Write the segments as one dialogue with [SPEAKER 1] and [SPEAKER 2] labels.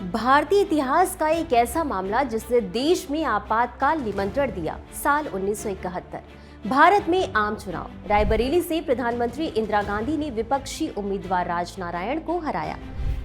[SPEAKER 1] भारतीय इतिहास का एक ऐसा मामला जिसने देश में आपातकाल निमंत्रण दिया। साल 1971 भारत में आम चुनाव। रायबरेली से प्रधानमंत्री इंदिरा गांधी ने विपक्षी उम्मीदवार राजनारायण को हराया,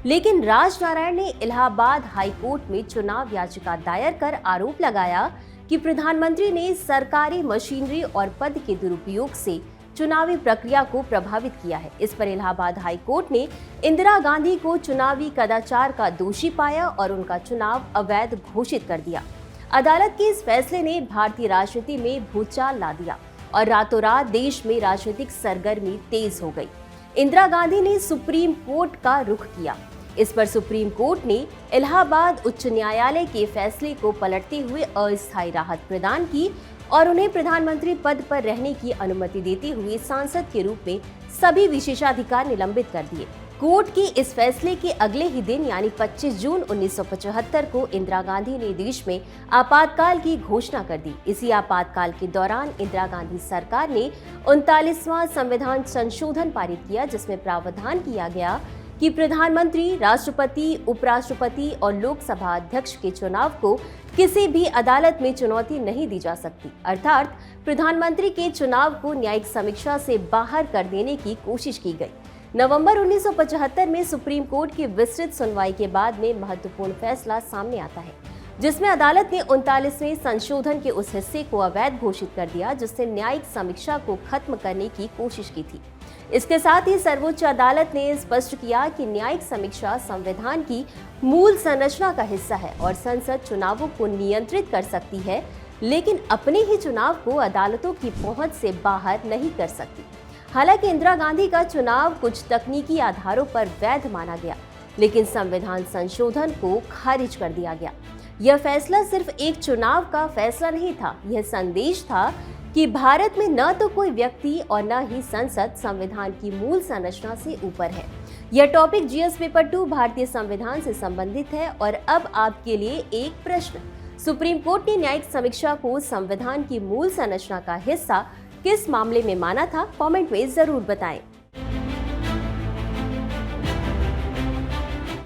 [SPEAKER 1] लेकिन राजनारायण ने इलाहाबाद हाई कोर्ट में चुनाव याचिका दायर कर आरोप लगाया कि प्रधानमंत्री ने सरकारी मशीनरी और पद के दुरुपयोग से चुनावी प्रक्रिया को प्रभावित किया है। इस पर इलाहाबाद हाई कोर्ट ने इंदिरा गांधी को चुनावी कदाचार का दोषी पाया और उनका चुनाव अवैध घोषित कर दिया। अदालत के इस फैसले ने भारतीय राजनीति में भूचाल ला दिया और रातों रात देश में राजनीतिक सरगर्मी तेज हो गई। इंदिरा गांधी ने सुप्रीम कोर्ट का रुख किया। इस पर सुप्रीम कोर्ट ने इलाहाबाद उच्च न्यायालय के फैसले को पलटते हुए अस्थायी राहत प्रदान की और उन्हें प्रधानमंत्री पद पर रहने की अनुमति देते हुए सांसद के रूप में सभी विशेषाधिकार निलंबित कर दिए। कोर्ट के इस फैसले के अगले ही दिन यानी 25 जून 1975 को इंदिरा गांधी ने देश में आपातकाल की घोषणा कर दी। इसी आपातकाल के दौरान इंदिरा गांधी सरकार ने 39वां संविधान संशोधन पारित किया, जिसमें प्रावधान किया गया कि प्रधानमंत्री, राष्ट्रपति, उपराष्ट्रपति और लोकसभा अध्यक्ष के चुनाव को किसी भी अदालत में चुनौती नहीं दी जा सकती। अर्थात प्रधानमंत्री के चुनाव को न्यायिक समीक्षा से बाहर कर देने की कोशिश की गई। नवंबर 1975 में सुप्रीम कोर्ट की विस्तृत सुनवाई के बाद में महत्वपूर्ण फैसला सामने आता है, जिसमें अदालत ने 39वें संशोधन के उस हिस्से को अवैध घोषित कर दिया जिससे न्यायिक समीक्षा को खत्म करने की कोशिश की थी। इसके साथ ही सर्वोच्च अदालत ने स्पष्ट किया कि न्यायिक समीक्षा संविधान की मूल संरचना का हिस्सा है और संसद चुनावों को नियंत्रित कर सकती है, लेकिन अपने ही चुनाव को अदालतों की पहुंच से बाहर नहीं कर सकती। हालांकि इंदिरा गांधी का चुनाव कुछ तकनीकी आधारों पर वैध माना गया, लेकिन संविधान संशोधन को खारिज कर दिया गया। यह फैसला सिर्फ एक चुनाव का फैसला नहीं था, यह संदेश था कि भारत में न तो कोई व्यक्ति और न ही संसद संविधान की मूल संरचना से ऊपर है। यह टॉपिक जीएस पेपर 2 भारतीय संविधान से संबंधित है। और अब आपके लिए एक प्रश्न, सुप्रीम कोर्ट ने न्यायिक समीक्षा को संविधान की मूल संरचना का हिस्सा किस मामले में माना था? कमेंट में जरूर बताएं।